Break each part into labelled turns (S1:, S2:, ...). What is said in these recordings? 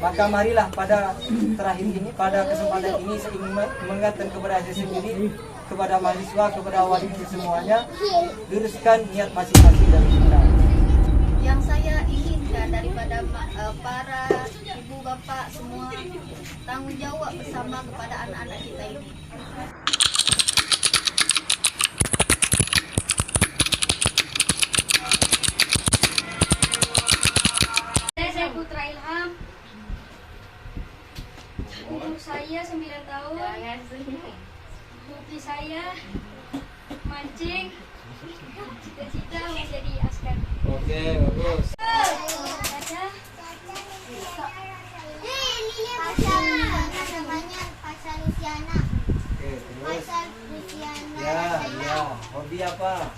S1: Maka marilah pada terakhir ini, pada kesempatan ini saya ingin mengingatkan kepada saya sendiri, kepada mahasiswa, kepada wali semuanya, luruskan niat masing-masing dari kita.
S2: Yang saya inginkan daripada para ibu bapak semua, tanggung jawab bersama kepada anak-anak kita ini.
S3: Saya Putra Ilham. Umur saya 9 tahun. Hobi saya mancing. Cita-cita menjadi askar.
S1: Oke, bagus.
S4: Pasar Luciana.
S1: Oke, terus.
S4: Pasar Luciana.
S1: Ya. Hobi apa?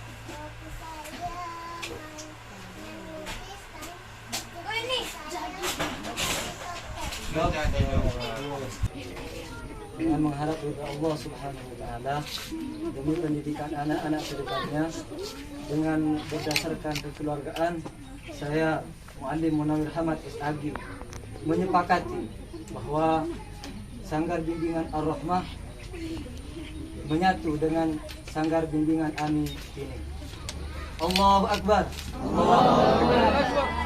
S1: Dengan mengharap ridha Allah Subhanahu wa taala demi pendidikan anak-anak ke depannya, dengan berdasarkan kekeluargaan, saya Muallim Munawir Hamad SAG menyepakati bahwa Sanggar Bimbingan Ar-Rahmah menyatu dengan Sanggar Bimbingan Ami ini. Allahu Akbar. Allahu Akbar.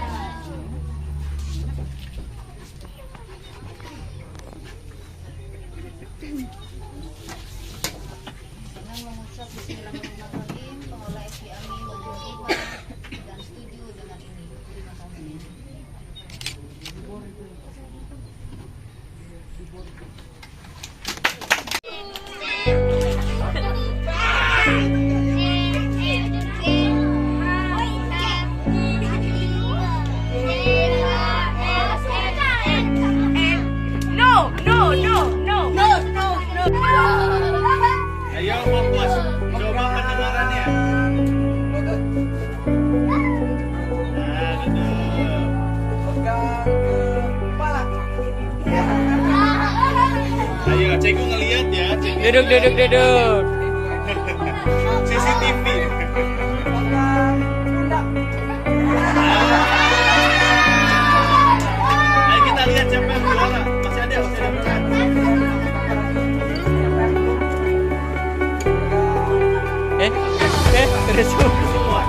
S2: Dengan mengucap Bismillahirrahmanirrahim, pengelola FB Ami menerima dan setuju dengan ini. Terima kasih.
S5: Ayo fokus, coba pendengarannya. Nah, betul. Ayo, Cenggu ngelihat ya.
S6: Duduk.
S5: CCTV. Ayo kita lihat siapa yang juara. Masih ada berkat.
S6: Terus.
S5: Semua.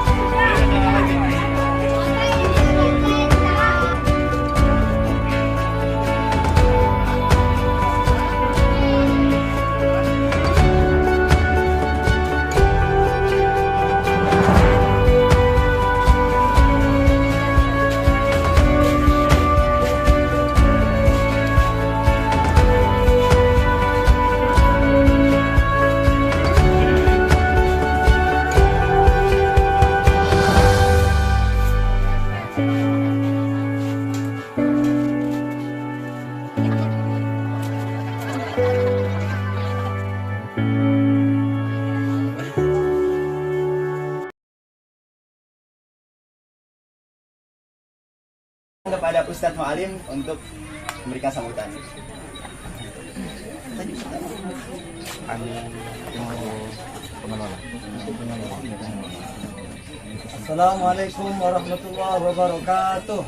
S7: Kepada Ustadz Muallim untuk memberikan sambutan.
S1: Assalamualaikum warahmatullahi wabarakatuh.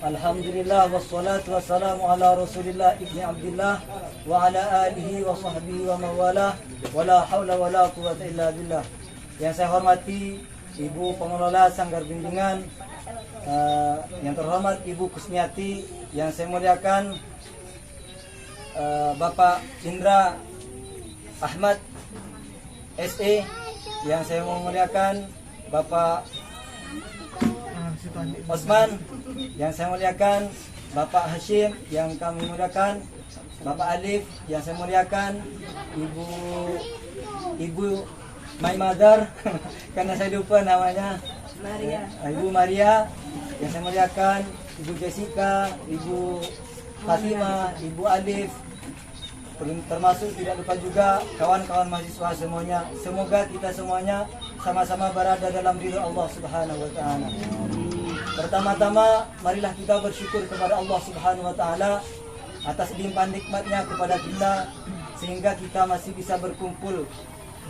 S1: Alhamdulillah wassalatu wassalamu ala Rasulillah ibni Abdillah wa ala alihi wa sahbihi wa mawala wa la hawla wa la quwwata illa billah. Yang saya hormati Ibu Pengelola Sanggar Bimbingan, yang terhormat Ibu Kusmiati, yang saya muliakan Bapak Indra Ahmad SE, yang saya memuliakan Bapak Osman, yang saya muliakan Bapak Hashim, yang kami muliakan Bapak Alif, yang saya muliakan Ibu My Mother, karena saya lupa namanya, Ibu Maria, yang saya muliakan Ibu Jessica, Ibu Fatima, Ibu Alif, termasuk tidak lupa juga kawan-kawan mahasiswa semuanya. Semoga kita semuanya sama-sama berada dalam ridha Allah Subhanahu wa taala. Pertama-tama marilah kita bersyukur kepada Allah Subhanahu wa taala atas limpahan nikmatnya kepada kita, sehingga kita masih bisa berkumpul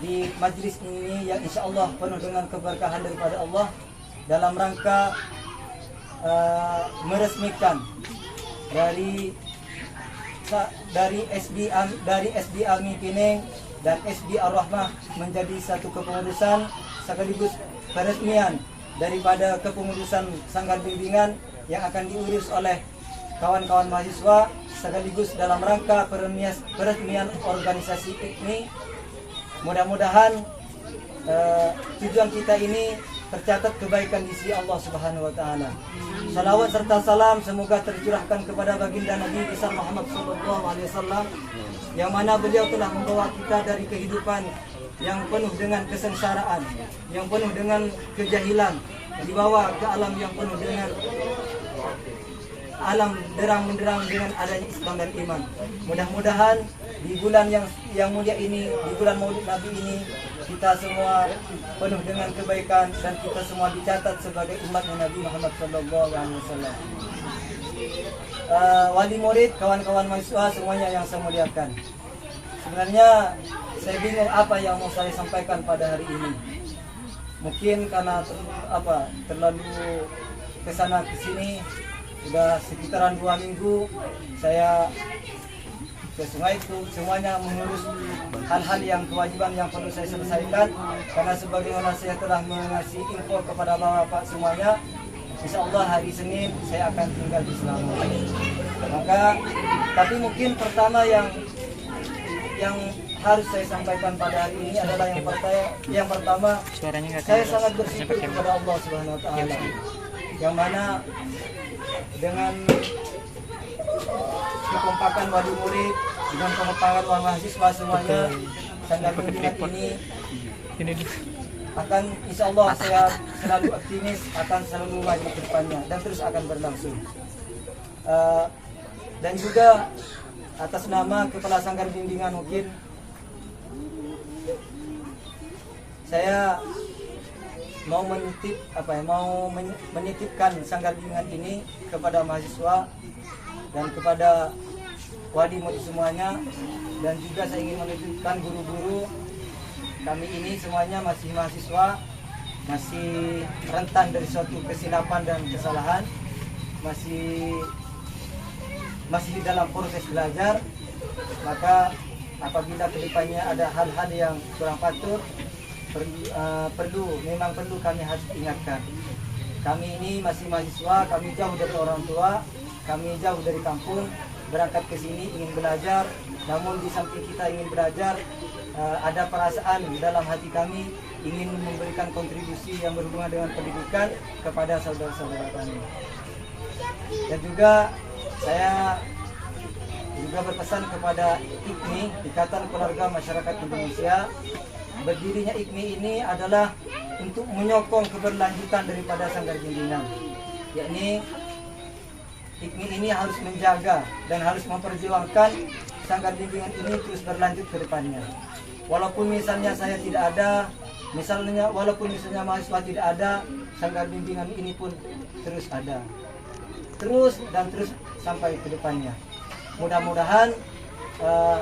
S1: di majlis ini yang insya Allah penuh dengan keberkahan daripada Allah dalam rangka meresmikan dari SB Almi Pineng dan SB Ar-Rahmah menjadi satu kepengurusan sekaligus peresmian daripada kepengurusan sanggar bimbingan yang akan diurus oleh kawan-kawan mahasiswa sekaligus dalam rangka peresmian organisasi IKMI. Mudah-mudahan tujuan kita ini tercatat kebaikan di sisi Allah Subhanahu wa taala. Salawat serta salam semoga tercurahkan kepada baginda Nabi besar Muhammad sallallahu alaihi wasallam yang mana beliau telah membawa kita dari kehidupan yang penuh dengan kesengsaraan, yang penuh dengan kejahilan, dibawa ke alam yang penuh dengan alam derang menderang dengan adanya Islam dan iman. Mudah-mudahan di bulan yang mulia ini, di bulan Maulid Nabi ini, kita semua penuh dengan kebaikan dan kita semua dicatat sebagai umatnya Nabi Muhammad SAW. Wali murid, kawan-kawan mahasiswa semuanya yang saya muliakan. Sebenarnya saya bingung apa yang mau saya sampaikan pada hari ini. Mungkin karena terlalu kesana kesini, sudah sekitaran 2 minggu saya ke sungai itu semuanya mengurus hal-hal yang kewajiban yang perlu saya selesaikan, karena sebagaimana saya telah mengasih info kepada bapak semuanya, insya Allah hari Senin saya akan tinggal di Selangor. Maka tapi mungkin pertama yang harus saya sampaikan pada hari ini adalah yang pertama saya sangat bersyukur kepada Allah Subhanahu wa taala yang mana dengan kekompakan wali murid, dengan kekompakan mahasiswa semuanya, sanggar bimbingan ini akan insya Allah saya selalu optimis akan selalu maju ke depannya dan terus akan berlangsung. Dan juga atas nama Kepala Sanggar Bimbingan mungkin saya mau menitipkan sanggar bimbingan ini kepada mahasiswa dan kepada wali murid semuanya, dan juga saya ingin menitipkan guru-guru kami ini semuanya masih mahasiswa, masih rentan dari suatu kesilapan dan kesalahan, masih di dalam proses belajar. Maka apabila kedepannya ada hal-hal yang kurang patut, memang perlu kami harus ingatkan. Kami ini masih mahasiswa, kami jauh dari orang tua, kami jauh dari kampung, berangkat ke sini ingin belajar. Namun di samping kita ingin belajar, ada perasaan dalam hati kami ingin memberikan kontribusi yang berhubungan dengan pendidikan kepada saudara-saudara kami. Dan juga saya berpesan kepada IKMI, Ikatan Keluarga Masyarakat Indonesia. Berdirinya IKMI ini adalah untuk menyokong keberlanjutan daripada sanggar bimbingan, yakni IKMI ini harus menjaga dan harus memperjuangkan sanggar bimbingan ini terus berlanjut ke depannya. Walaupun misalnya saya tidak ada, walaupun misalnya mahasiswa tidak ada, sanggar bimbingan ini pun terus ada, terus sampai ke depannya. Mudah-mudahan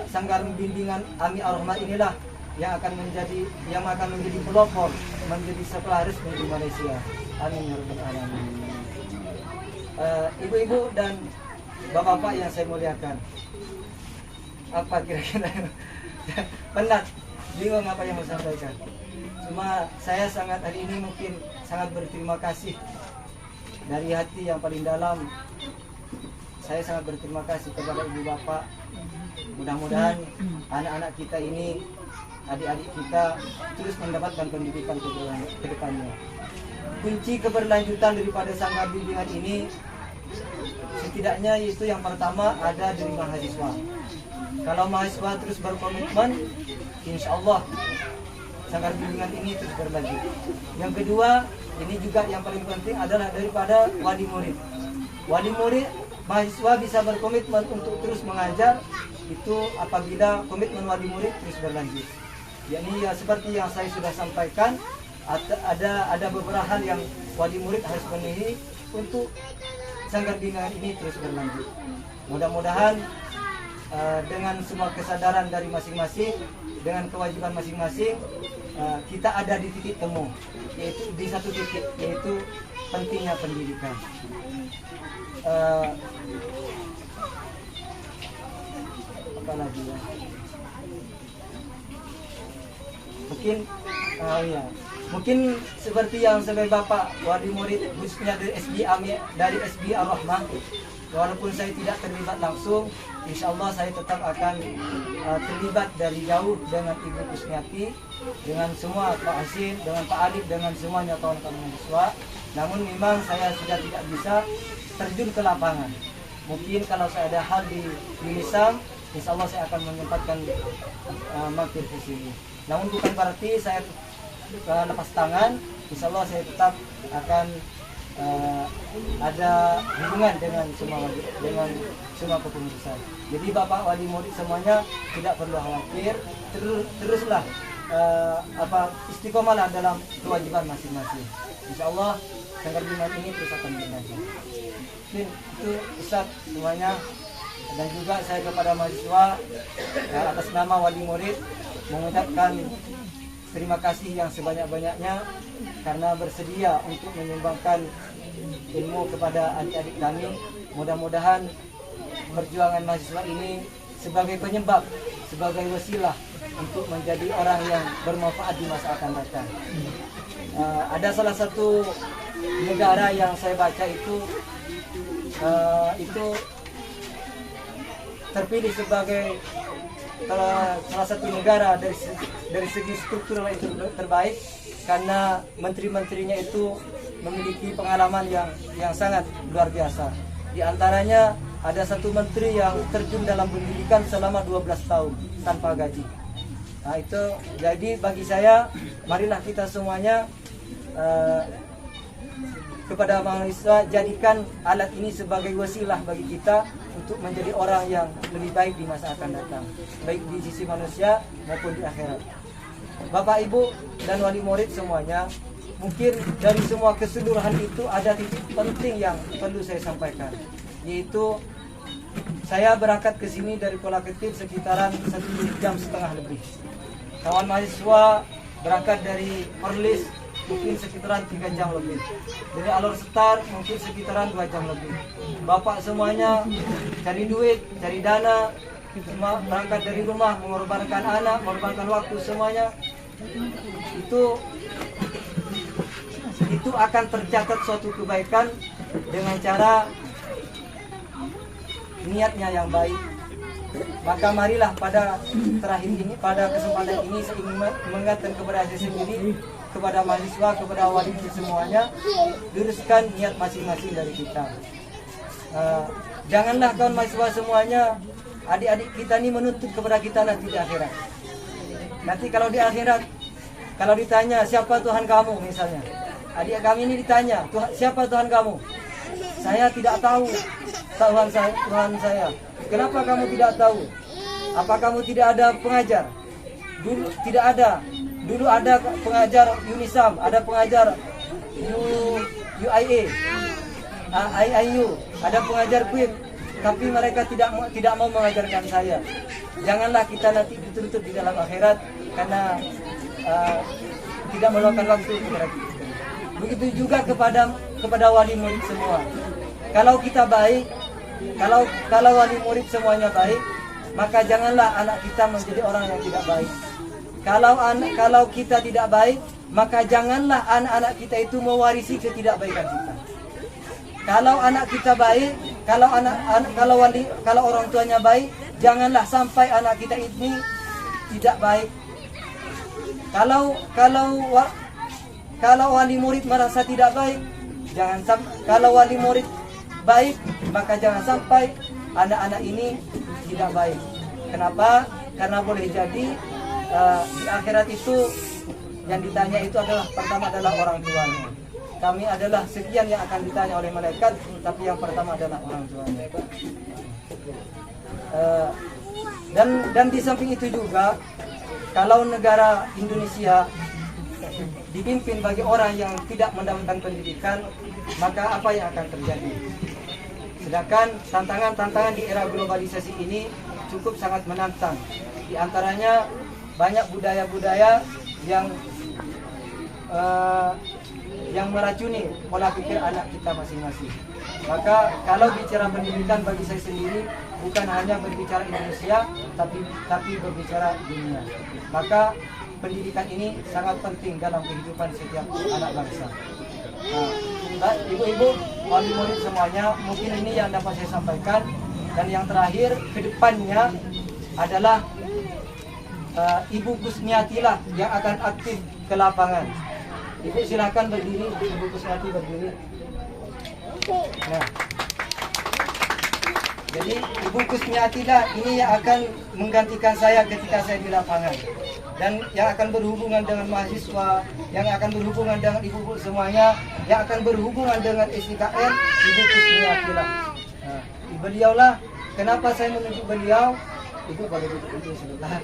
S1: sanggar bimbingan Almi Ar-Rahmah inilah yang akan menjadi pelopor, menjadi sekolah resmi di Malaysia. Amin ya rabbal alamin. Ibu-ibu dan bapak-bapak yang saya muliakan, apa kira-kira penat, bingung apa yang mau sampaikan. Cuma saya hari ini mungkin sangat berterima kasih dari hati yang paling dalam. Saya sangat berterima kasih kepada ibu bapak. Mudah-mudahan anak-anak kita ini, adik-adik kita terus mendapatkan pendidikan ke depannya. Kunci keberlanjutan daripada sanggar bimbingan ini setidaknya itu yang pertama ada dari mahasiswa. Kalau mahasiswa terus berkomitmen, insya Allah sanggar bimbingan ini terus berlanjut. Yang kedua, ini juga yang paling penting adalah daripada wali murid. Wali murid, mahasiswa bisa berkomitmen untuk terus mengajar itu apabila komitmen wali murid terus berlanjut. Yakni ya seperti yang saya sudah sampaikan, ada beberapa hal yang wali murid harus penuhi untuk sanggar bimbingan ini terus berlanjut. Mudah-mudahan dengan semua kesadaran dari masing-masing, dengan kewajiban masing-masing, kita ada di titik temu, yaitu di satu titik, yaitu pentingnya pendidikan. Apa lagi ya? Mungkin seperti yang sebagai Bapak wali murid khususnya dari SB Ar-Rahmah, walaupun saya tidak terlibat langsung, insya Allah saya tetap akan terlibat dari jauh dengan Ibu Kusniati, dengan semua Pak Hasim, dengan Pak Alif, dengan semuanya kawan-kawan mahasiswa. Namun memang saya sudah tidak bisa terjun ke lapangan. Mungkin kalau saya ada hal di Unisam, insya Allah saya akan menyempatkan mampir ke sini. Namun bukan berarti saya lepas tangan, insya Allah saya tetap akan ada hubungan dengan semua kepengurusan. Jadi Bapak wali murid semuanya tidak perlu khawatir, teruslah istiqomahlah dalam kewajiban masing-masing. Insya Allah Sanggar Bimbingan ini terus akan berlanjut. Mungkin itu Ustaz semuanya, dan juga saya kepada mahasiswa atas nama wali murid mengucapkan terima kasih yang sebanyak-banyaknya karena bersedia untuk menyumbangkan ilmu kepada adik-adik kami. Mudah-mudahan perjuangan mahasiswa ini sebagai penyebab, sebagai wasilah untuk menjadi orang yang bermanfaat di masa akan datang. Ada salah satu negara yang saya baca itu terpilih sebagai salah satu negara dari segi struktural itu terbaik karena menteri-menterinya itu memiliki pengalaman yang sangat luar biasa. Di antaranya ada satu menteri yang terjun dalam pendidikan selama 12 tahun tanpa gaji. Nah itu, jadi bagi saya, marilah kita semuanya kepada mahasiswa jadikan alat ini sebagai wasilah bagi kita untuk menjadi orang yang lebih baik di masa akan datang, baik di sisi manusia maupun di akhirat. Bapak, Ibu, dan wali murid semuanya, mungkin dari semua keseluruhan itu ada titik penting yang perlu saya sampaikan, yaitu saya berangkat ke sini dari Kuala Ketip sekitaran 1,5 jam lebih. Kawan mahasiswa berangkat dari Perlis mungkin sekitaran 3 jam lebih. Dari Alor Setar mungkin sekitaran 2 jam lebih. Bapak semuanya cari duit, cari dana, semua berangkat dari rumah, mengorbankan anak, mengorbankan waktu semuanya. Itu akan tercatat suatu kebaikan dengan cara niatnya yang baik. Maka marilah pada terakhir ini, pada kesempatan ini saya ingin mengingatkan kepada saya sendiri, kepada mahasiswa, kepada wali semuanya, luruskan niat masing-masing dari kita. Janganlah kawan mahasiswa semuanya, adik-adik kita ini menuntut kepada kita nanti di akhirat. Nanti kalau di akhirat, kalau ditanya siapa Tuhan kamu misalnya, adik kami ini ditanya, siapa Tuhan kamu? Saya tidak tahu Tuhan saya. Kenapa kamu tidak tahu? Apa kamu tidak ada pengajar? Dulu tidak ada. Dulu ada pengajar Unisam, ada pengajar UIA, IIU, ada pengajar QUIP, tapi mereka tidak mau mengajarkan saya. Janganlah kita nanti dituntut di dalam akhirat karena tidak meluangkan waktu kepada kita. Begitu juga kepada wali murid semua. Kalau kita baik, kalau wali murid semuanya baik, maka janganlah anak kita menjadi orang yang tidak baik. Kalau kita tidak baik, maka janganlah anak-anak kita itu mewarisi ketidakbaikan kita. Kalau anak kita baik, kalau orang tuanya baik, janganlah sampai anak kita ini tidak baik. Kalau wali murid merasa tidak baik, kalau wali murid baik, maka jangan sampai anak-anak ini tidak baik. Kenapa? Karena boleh jadi di akhirat itu yang ditanya itu pertama adalah orang tuanya. Kami adalah sekian yang akan ditanya oleh malaikat, tapi yang pertama adalah orang tuanya. Dan di samping itu juga, kalau negara Indonesia dipimpin bagi orang yang tidak mendapatkan pendidikan, maka apa yang akan terjadi? Sedangkan tantangan-tantangan di era globalisasi ini cukup sangat menantang. Di antaranya banyak budaya-budaya yang meracuni pola pikir anak kita masing-masing. Maka kalau bicara pendidikan bagi saya sendiri bukan hanya berbicara Indonesia, tapi berbicara dunia. Maka pendidikan ini sangat penting dalam kehidupan setiap anak bangsa. Nah, ibu-ibu, wali murid semuanya, mungkin ini yang dapat saya sampaikan. Dan yang terakhir, kedepannya adalah Ibu Kusmiati lah yang akan aktif ke lapangan. Ibu silakan berdiri, Ibu Kusmiati berdiri. Nah, jadi Ibu Kusmiati lah ini yang akan menggantikan saya ketika saya di lapangan. Dan yang akan berhubungan dengan mahasiswa, yang akan berhubungan dengan ibu-ibu semuanya, yang akan berhubungan dengan SDKN, Ibu Kusmiati lah. Nah, beliaulah, kenapa saya menunjuk beliau? Ibu boleh duduk sebentar.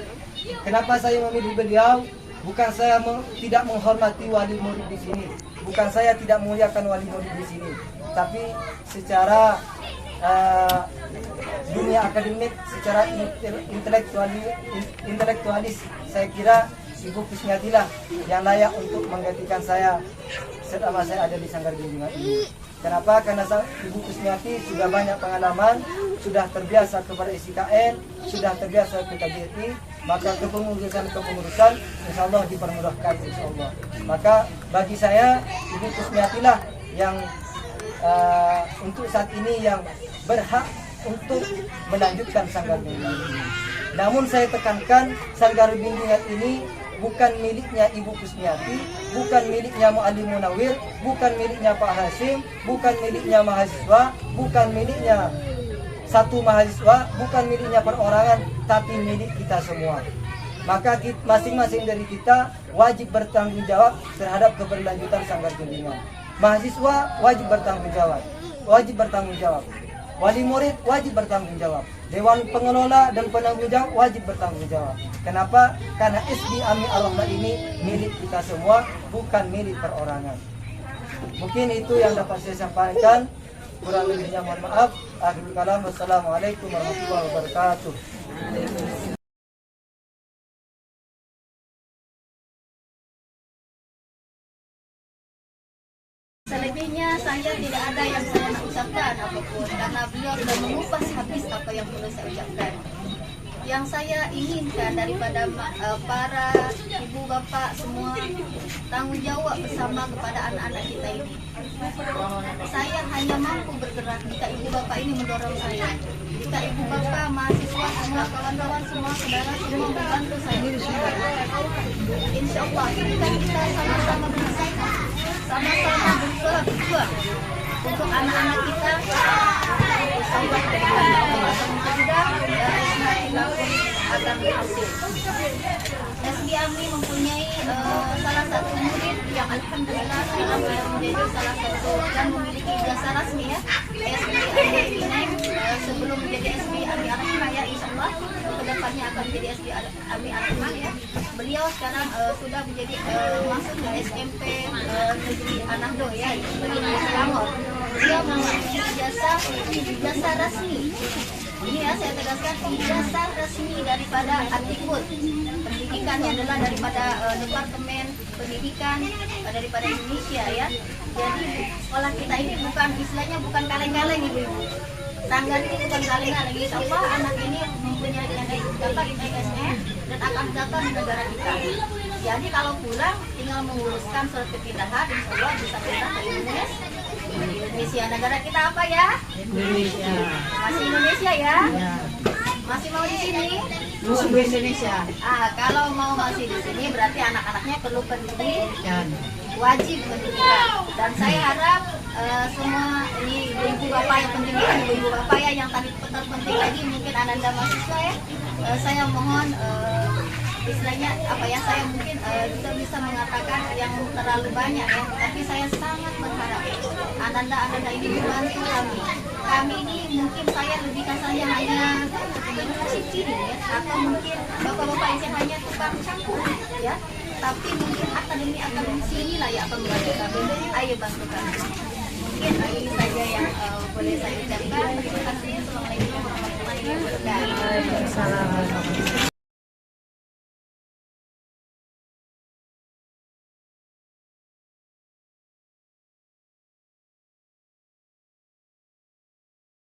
S1: Kenapa saya memilih beliau? Bukan saya tidak menghormati wali murid di sini, bukan saya tidak memuliakan wali murid di sini, tapi secara dunia akademik, secara intelektualis, saya kira Ibu Kusmiati lah yang layak untuk menggantikan saya selama saya ada di Sanggar Bimbingan ini. Kenapa? Karena Ibu Kusmiati sudah banyak pengalaman, sudah terbiasa kepada SDKN, sudah terbiasa ke KJRI, maka kepengurusan insya Allah dipermudahkan insya Allah. Maka bagi saya Ibu Kusmiati lah yang untuk saat ini yang berhak untuk melanjutkan Sanggar Bimbingan ini. Namun saya tekankan Sanggar Bimbingan ini bukan miliknya Ibu Kusmiati, bukan miliknya Mu'allim Munawir, bukan miliknya Pak Hasim, bukan miliknya mahasiswa, bukan miliknya satu mahasiswa, bukan miliknya perorangan, tapi milik kita semua. Maka masing-masing dari kita wajib bertanggung jawab terhadap keberlanjutan Sanggar Bimbingan. Mahasiswa wajib bertanggung jawab. Wali murid wajib bertanggung jawab. Dewan pengelola dan penanggung jawab wajib bertanggung jawab. Kenapa? Karena SB Ami Ar-Rahmah ini milik kita semua, bukan milik perorangan. Mungkin itu yang dapat saya sampaikan. Kurang lebihnya mohon maaf. Akhirul kalam. Wassalamualaikum warahmatullahi wabarakatuh.
S2: Selebihnya saya tidak ada yang saya nak ucapkan apapun karena beliau sudah mengupas habis apa yang perlu saya ucapkan. Yang saya inginkan daripada para ibu bapak semua, tanggung jawab bersama kepada anak-anak kita ini. Saya hanya mampu bergerak jika ibu bapak ini mendorong saya. Jika ibu bapak, mahasiswa, semua kawan-kawan, semua saudara semua membantu saya. Insya Allah kita sama-sama bersama, sama-sama berjuang untuk anak-anak kita. Insya Allah akan berhasil. SB Ami mempunyai salah satu murid yang alhamdulillah sekarang menjadi salah satu dan memiliki ijazah rasmi ya, SB Ami Inem, sebelum menjadi SB Ami Ar-Rahmah ya, insya Allah kedepannya akan menjadi SB Ami Ar-Rahmah ya. Beliau sekarang sudah menjadi masuk ke SMP Negeri Anahdo ya, Negeri Selangor. Beliau memiliki ijazah rasmi. Ini ya saya tegaskan, ijazah resmi daripada Atikut. Pendidikannya adalah daripada Departemen Pendidikan daripada Indonesia ya. Jadi sekolah kita ini bukan istilahnya bukan kaleng-kaleng ibu-ibu. Sanggar ini bukan kaleng-kaleng. Insya Allah anak ini mempunyai dapat ISN dan akan datang di negara kita. Jadi kalau pulang tinggal menguruskan surat kepindahan, insya Allah bisa pindah ke Indonesia. Negara kita apa ya?
S8: Indonesia.
S2: Masih Indonesia ya? Masih mau di sini?
S8: Mau di Indonesia.
S2: Kalau mau masih di sini berarti anak-anaknya perlu pendidikan, wajib pendidikan. Dan saya harap semua ini ibu bapak yang pendidikan, ibu bapak ya yang tadi terpenting lagi mungkin Ananda mahasiswa ya. Saya mohon istilahnya apa ya, saya mungkin kita bisa mengatakan yang terlalu banyak ya, tapi saya sangat berharap Ananda ini membantu kami ini mungkin saya lebih kasarnya hanya cicil ya, atau mungkin bapak-bapak yang hanya tukang campur ya, tapi mungkin akademi sini lah ya akan membantu kami. Ayo bantu kami. Mungkin ini saja yang boleh saya ucapkan. Terima kasih. Assalamualaikum warahmatullahi wabarakatuh.